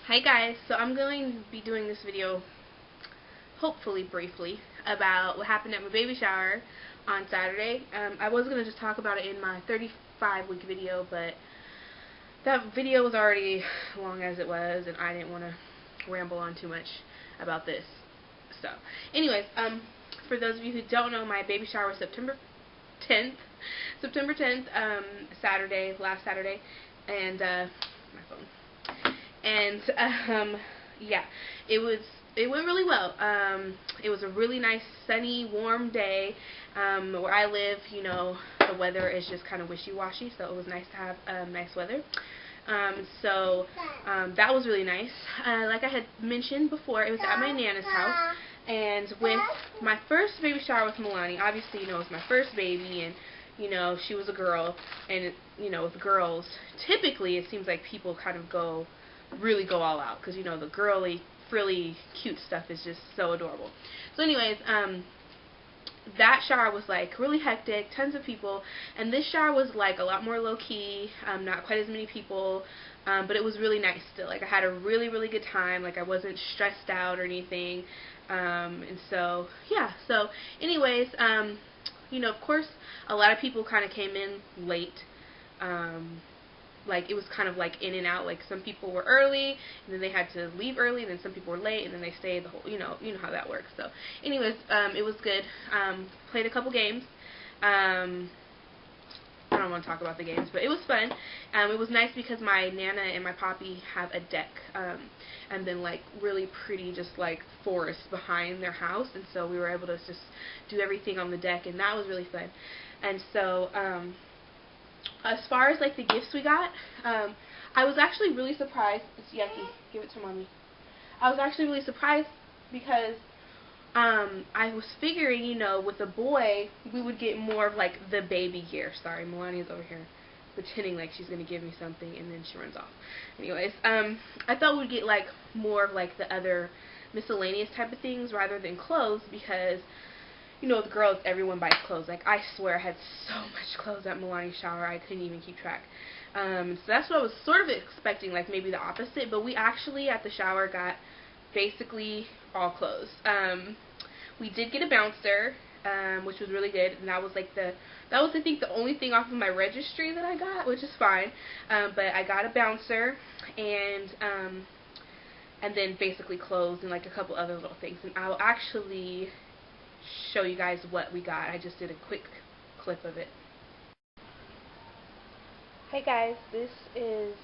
Hi guys, so I'm going to be doing this video, hopefully briefly, about what happened at my baby shower on Saturday. I was going to just talk about it in my 35-week video, but that video was already long as it was, and I didn't want to ramble on too much about this. So, anyways, for those of you who don't know, my baby shower was September 10th, Saturday, last Saturday, and, my phone. And yeah, it went really well. It was a really nice, sunny, warm day. Where I live, you know, the weather is just kind of wishy-washy, so it was nice to have nice weather. That was really nice. Like I had mentioned before, it was at my Nana's house, and with my first baby shower with Milani, obviously, you know, it was my first baby, and you know, she was a girl, and you know, with girls, typically it seems like people kind of really go all out, because you know, the girly, frilly, cute stuff is just so adorable. So anyways, that shower was like really hectic, tons of people, and this shower was like a lot more low-key, not quite as many people, but it was really nice still. Like, I had a really, really good time. Like, I wasn't stressed out or anything, and so yeah. So anyways, you know, of course, a lot of people kind of came in late. Like, it was kind of like in and out. Like, some people were early, and then they had to leave early, and then some people were late, and then they stayed the whole, you know how that works. So anyways, it was good. Played a couple games. I don't want to talk about the games, but it was fun. It was nice because my Nana and my Poppy have a deck, and then like really pretty just like forest behind their house, and so we were able to just do everything on the deck, and that was really fun. And so as far as like the gifts we got, I was actually really surprised. It's yucky. Give it to mommy. I was actually really surprised because I was figuring, you know, with a boy, we would get more of like the baby gear. Sorry, Melania's over here pretending like she's gonna give me something, and then she runs off. Anyways, I thought we'd get like more of like the other miscellaneous type of things rather than clothes, because you know, with girls, everyone buys clothes. Like, I swear I had so much clothes at Milani's shower, I couldn't even keep track. So that's what I was sort of expecting, like maybe the opposite. But we actually, at the shower, got basically all clothes. We did get a bouncer, which was really good. And that was like I think, the only thing off of my registry that I got, which is fine. But I got a bouncer, and then basically clothes and like a couple other little things. And I'll actually show you guys what we got. I just did a quick clip of it. Hey guys, this is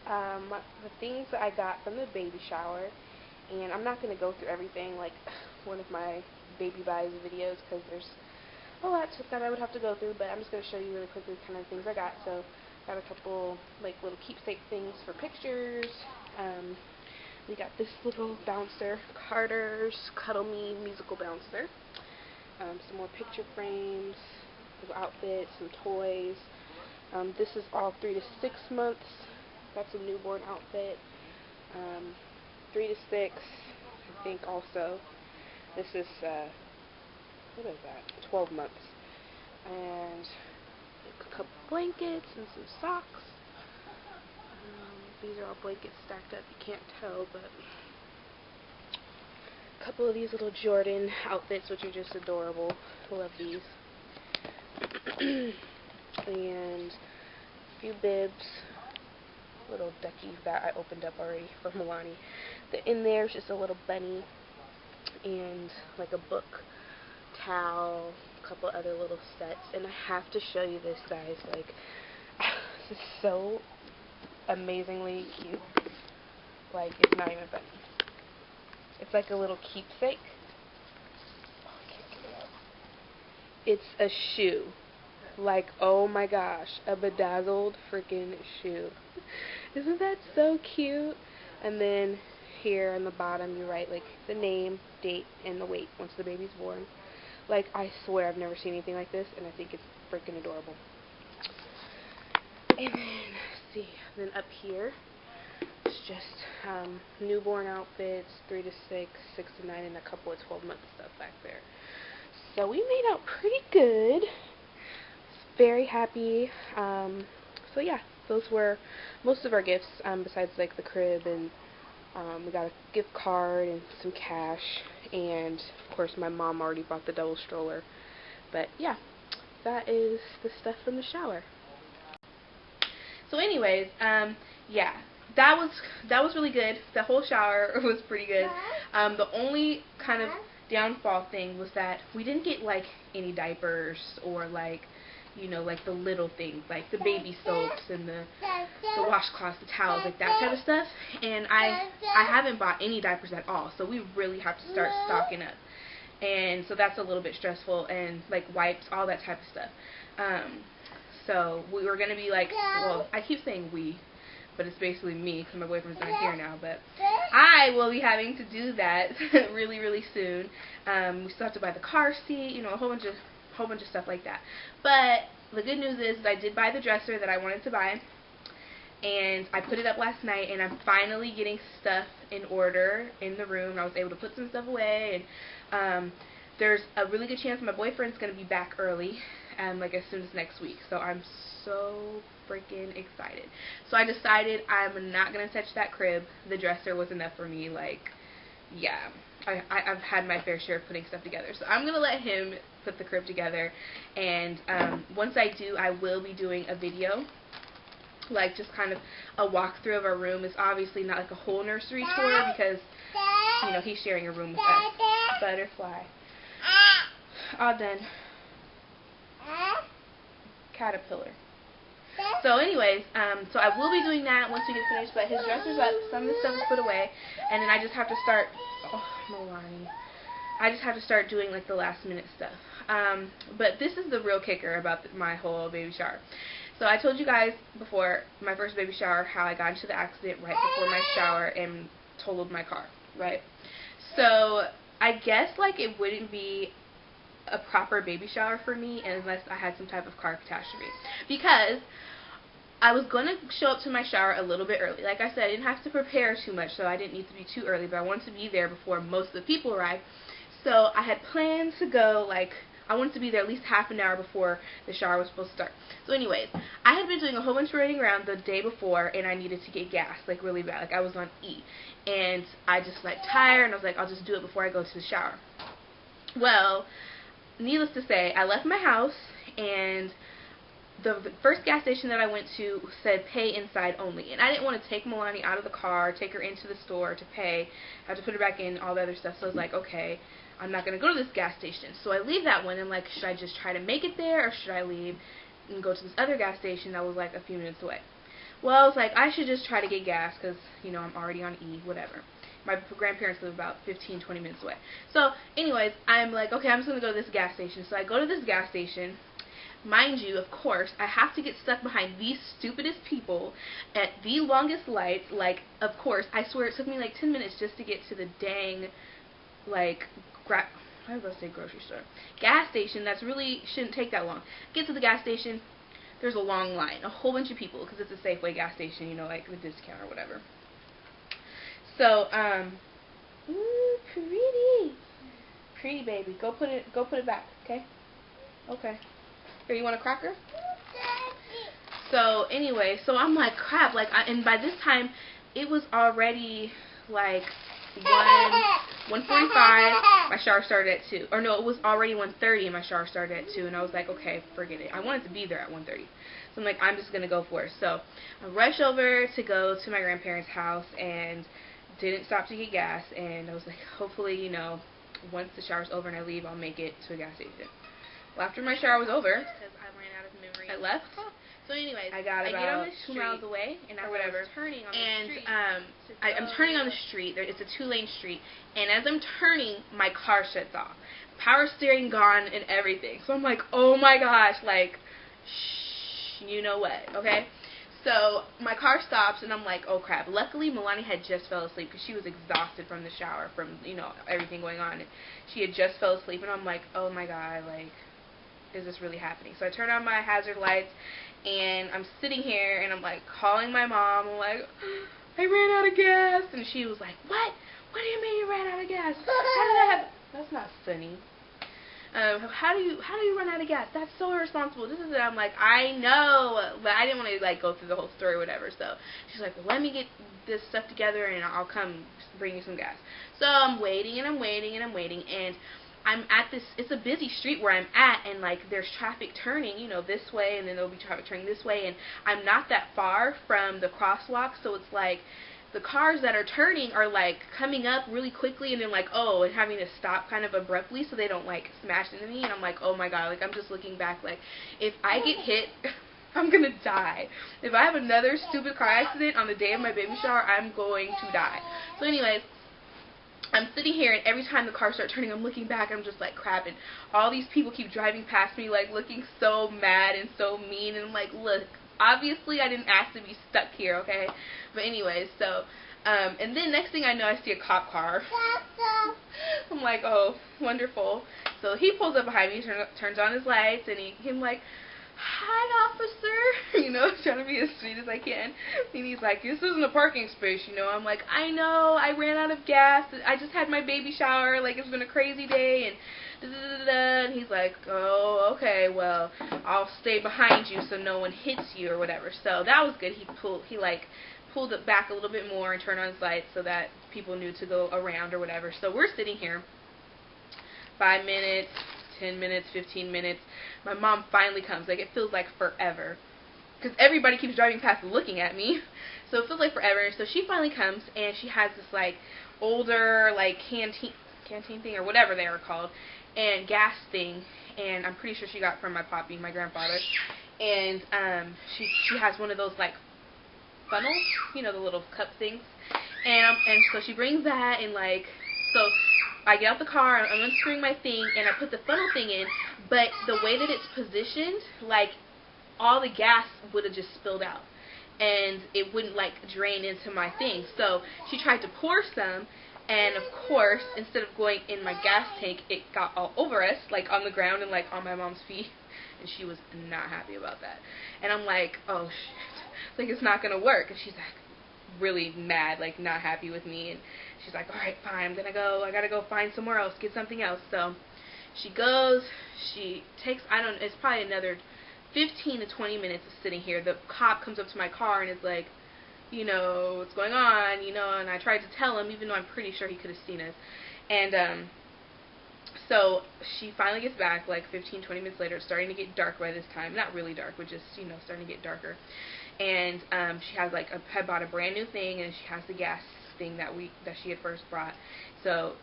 the things that I got from the baby shower, and I'm not going to go through everything like one of my baby buys videos, because there's a lot that I would have to go through, but I'm just going to show you really quickly kind of things I got. So got a couple like little keepsake things for pictures. We got this little bouncer, Carter's Cuddle Me musical bouncer. Some more picture frames, little outfits, some toys. This is all 3 to 6 months. That's a newborn outfit. 3 to 6, I think also. This is, what is that? 12 months. And a couple blankets and some socks. These are all blankets stacked up. You can't tell, but a couple of these little Jordan outfits, which are just adorable. I love these. And a few bibs, little duckies that I opened up already for Milani. In there is just a little bunny and like a book, towel, a couple other little sets. And I have to show you this, guys. Like, this is so amazingly cute. Like, it's not even funny. It's like a little keepsake. It's a shoe. Like, oh my gosh, a bedazzled freaking shoe. Isn't that so cute? And then here on the bottom you write like the name, date, and the weight once the baby's born. Like, I swear I've never seen anything like this, and I think it's freaking adorable. And then, let's see, then up here it's just newborn outfits, 3 to 6, 6 to 9, and a couple of 12-month stuff back there. So we made out pretty good. Very happy. So yeah, those were most of our gifts, besides like the crib and We got a gift card and some cash, and of course my mom already bought the double stroller. But yeah, that is the stuff from the shower. So anyways, yeah, that was really good. The whole shower was pretty good. The only kind of downfall thing was that we didn't get like any diapers or like, you know, like the little things like the baby soaps and the washcloths, the towels, like that type of stuff. And I haven't bought any diapers at all, so we really have to start stocking up. And so that's a little bit stressful, and like wipes, all that type of stuff. So we were gonna be like, well, I keep saying we, but it's basically me because my boyfriend's not here now. But I will be having to do that really, really soon. We still have to buy the car seat, you know, a whole bunch of stuff like that. But the good news is I did buy the dresser that I wanted to buy, and I put it up last night, and I'm finally getting stuff in order in the room. I was able to put some stuff away, and there's a really good chance my boyfriend's going to be back early, like as soon as next week. So I'm so freaking excited. So I decided I'm not going to touch that crib. The dresser was enough for me. Like, yeah, I've had my fair share of putting stuff together. So I'm going to let him put the crib together, and once I do, I will be doing a video, like just kind of a walkthrough of our room. It's obviously not like a whole nursery tour because, you know, he's sharing a room with us. Butterfly. All done. Caterpillar. So anyways, so I will be doing that once we get finished, but his dresser's up, some of the stuff is put away, and then I just have to start, oh, Milani. I just have to start doing like the last minute stuff. But this is the real kicker about my whole baby shower. So I told you guys before my first baby shower how I got into the accident right before my shower and totaled my car, right? So I guess like it wouldn't be a proper baby shower for me unless I had some type of car catastrophe, because I was going to show up to my shower a little bit early. Like I said, I didn't have to prepare too much, so I didn't need to be too early, but I wanted to be there before most of the people arrived. So I had planned to go, like, I wanted to be there at least half an hour before the shower was supposed to start. So anyways, I had been doing a whole bunch of running around the day before, and I needed to get gas, like really bad. Like I was on E. And I just like tired, and I was like, I'll just do it before I go to the shower. Well, needless to say, I left my house, and the first gas station that I went to said pay inside only, and I didn't want to take Milani out of the car, take her into the store to pay, have to put her back in, all the other stuff. So I was like, okay, I'm not going to go to this gas station. So I leave that one, and like, should I just try to make it there, or should I leave and go to this other gas station that was like a few minutes away? Well, I was like, I should just try to get gas because, you know, I'm already on E, whatever. My grandparents live about 15-20 minutes away. So anyways, I'm like, okay, I'm just going to go to this gas station. So I go to this gas station. Mind you, of course, I have to get stuck behind the stupidest people at the longest lights. Like, of course, I swear it took me like 10 minutes just to get to the dang, like, I was about to say grocery store. Gas station, that's really shouldn't take that long. Get to the gas station, there's a long line, a whole bunch of people, because it's a Safeway gas station, you know, like the discount or whatever. So, ooh, pretty baby, go put it back, okay? Okay. Here, you want a cracker? So anyway, so I'm like, crap, like, and by this time, it was already like 1:45. My shower started at 2. Or no, it was already 1:30 and my shower started at 2. And I was like, okay, forget it. I wanted to be there at 1:30. So I'm like, I'm just gonna go for it. So I rushed over to go to my grandparents' house and didn't stop to get gas. And I was like, hopefully, you know, once the shower's over and I leave, I'll make it to a gas station. Well, after my shower was over, because I ran out of memory, I left. So anyways, I get on the 2 miles away, and I was turning on the street. I'm turning on the street. It's a 2-lane street, and as I'm turning, my car shuts off. Power steering gone and everything. So I'm like, oh my gosh, like, shh, you know what, okay? So my car stops, and I'm like, oh crap. Luckily, Milani had just fell asleep because she was exhausted from the shower, from, you know, everything going on. And she had just fell asleep, and I'm like, oh my god, like, is this really happening? So I turn on my hazard lights, and I'm sitting here, and I'm like calling my mom. I'm like, I ran out of gas, and she was like, what? What do you mean you ran out of gas? How did that happen? That's not funny. how do you run out of gas? That's so irresponsible. This is it. I'm like, I know, but I didn't want to like go through the whole story or whatever. So she's like, well, let me get this stuff together and I'll come bring you some gas. So I'm waiting and I'm waiting and I'm waiting, and I'm at this, it's a busy street where I'm at, and like there's traffic turning, you know, this way, and then there'll be traffic turning this way, and I'm not that far from the crosswalk, so it's like the cars that are turning are like coming up really quickly and then like, oh, and having to stop kind of abruptly so they don't like smash into me, and I'm like, oh my god, like I'm just looking back like, if I get hit, I'm gonna die. If I have another stupid car accident on the day of my baby shower, I'm going to die. So anyways, I'm sitting here, and every time the cars start turning, I'm looking back, I'm just like, crap, and all these people keep driving past me, like, looking so mad and so mean, and I'm like, look, obviously I didn't ask to be stuck here, okay? But anyways, so, and then next thing I know, I see a cop car. I'm like, oh, wonderful. So he pulls up behind me, turns on his lights, and I'm like, hi, officer, you know, trying to be as sweet as I can, and he's like, this isn't a parking space, you know. I'm like, I know, I ran out of gas, I just had my baby shower, like, it's been a crazy day, and da-da-da-da, and he's like, oh, okay, well, I'll stay behind you so no one hits you, or whatever. So that was good. He pulled it back a little bit more and turned on his lights so that people knew to go around, or whatever. So we're sitting here, 5 minutes, 10 minutes, 15 minutes. My mom finally comes. Like, it feels like forever, because everybody keeps driving past and looking at me. So it feels like forever. So she finally comes, and she has this, like, older, like, canteen thing, or whatever they were called, and gas thing, and I'm pretty sure she got from my poppy, my grandfather. And she has one of those, like, funnels, you know, the little cup things. And so she brings that, and, like, so I get out the car, I'm unscrewing my thing, and I put the funnel thing in, but the way that it's positioned, like, all the gas would have just spilled out, and it wouldn't, like, drain into my thing. So she tried to pour some, and of course, instead of going in my gas tank, it got all over us, like, on the ground and, like, on my mom's feet, and she was not happy about that. And I'm like, oh, shit, like, it's not going to work. And she's like, really mad, like, not happy with me, and she's like, alright, fine, I gotta go find somewhere else, get something else. So she goes, she takes, it's probably another 15 to 20 minutes of sitting here. The cop comes up to my car and is like, you know, what's going on, you know, and I tried to tell him, even though I'm pretty sure he could have seen us. And so she finally gets back, like 15, 20 minutes later. It's starting to get dark by this time. Not really dark, but just, you know, starting to get darker. And she has, like, had bought a brand new thing, and she has the gas thing that she had first brought. So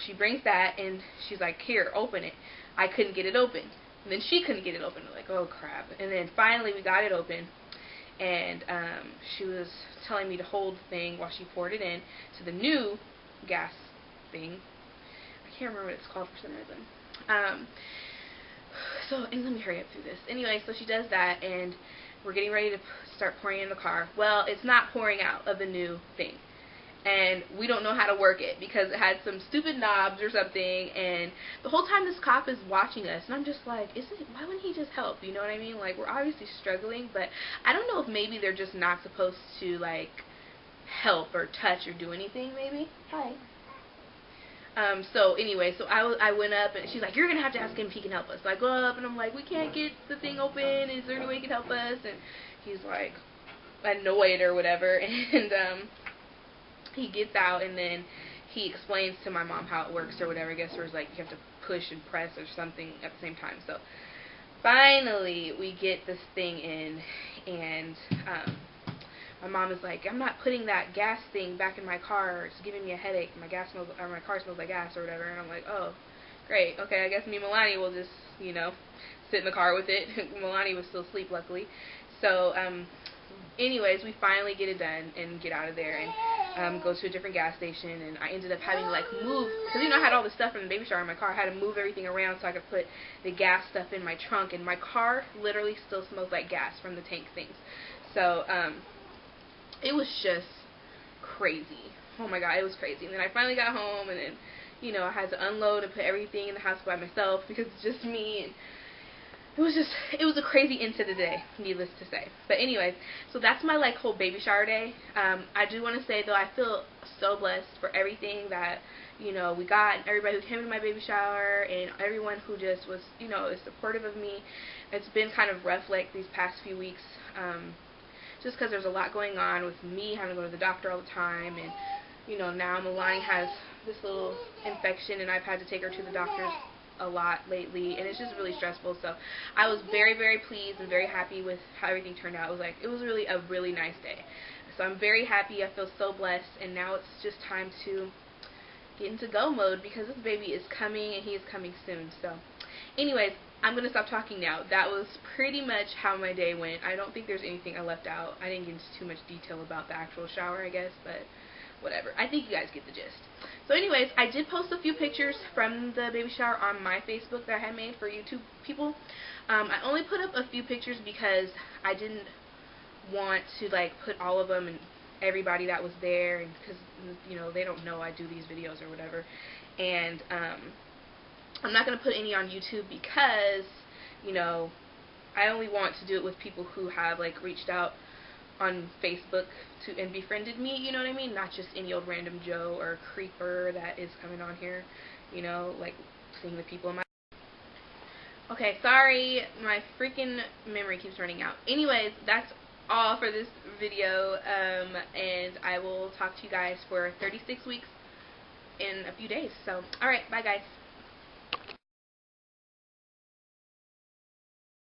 she brings that, and she's like, here, open it. I couldn't get it open. And then she couldn't get it open. We're like, oh, crap. And then finally we got it open, and she was telling me to hold the thing while she poured it in to the new gas thing. I can't remember what it's called for some reason. So, and let me hurry up through this. Anyway, so she does that, and we're getting ready to start pouring in the car. Well, it's not pouring out of the new thing, and we don't know how to work it because it had some stupid knobs or something, and the whole time this cop is watching us, and I'm just like, why wouldn't he just help, you know what I mean? Like, we're obviously struggling, but I don't know if maybe they're just not supposed to, like, help or touch or do anything, maybe. Hi. So anyway, so I went up, and she's like, you're going to have to ask him if he can help us. So I go up, and I'm like, we can't get the thing open. Is there any way he can help us? And he's like annoyed or whatever. And he gets out, and then he explains to my mom how it works or whatever. I guess there's like, you have to push and press or something at the same time. So finally we get this thing in, and my mom is like, I'm not putting that gas thing back in my car. It's giving me a headache. My car smells like gas or whatever. And I'm like, oh, great. Okay, I guess me and Milani will just, you know, sit in the car with it. Milani was still asleep, luckily. So, anyways, we finally get it done and get out of there and go to a different gas station. And I ended up having to, like, move, because, you know, I had all the stuff from the baby shower in my car. I had to move everything around so I could put the gas stuff in my trunk. And my car literally still smells like gas from the tank things. So, it was just crazy. Oh my god, it was crazy. And then I finally got home, and then, you know, I had to unload and put everything in the house by myself because it's just me. And it was a crazy incident day, needless to say. But anyways, so that's my like whole baby shower day. I do want to say though, I feel so blessed for everything that, you know, we got, and everybody who came to my baby shower, and everyone who just was, you know, is supportive of me. It's been kind of rough like these past few weeks, just because there's a lot going on with me having to go to the doctor all the time, and you know, now Milani has this little infection, and I've had to take her to the doctors a lot lately, and it's just really stressful. So I was very, very pleased and very happy with how everything turned out. It was really a really nice day. So I'm very happy. I feel so blessed, and now it's just time to get into go mode because this baby is coming, and he is coming soon. So anyways, I'm going to stop talking now. That was pretty much how my day went. I don't think there's anything I left out. I didn't get into too much detail about the actual shower, I guess, but whatever. I think you guys get the gist. So anyways, I did post a few pictures from the baby shower on my Facebook that I had made for YouTube people. I only put up a few pictures because I didn't want to like put all of them and everybody that was there, and because you know, they don't know I do these videos or whatever. And I'm not going to put any on YouTube because, you know, I only want to do it with people who have like reached out on Facebook to and befriended me, you know what I mean? Not just any old random Joe or creeper that is coming on here, you know, like seeing the people in my... Okay, sorry, my freaking memory keeps running out. Anyways, that's all for this video, and I will talk to you guys for 36 weeks in a few days. So, alright, bye guys.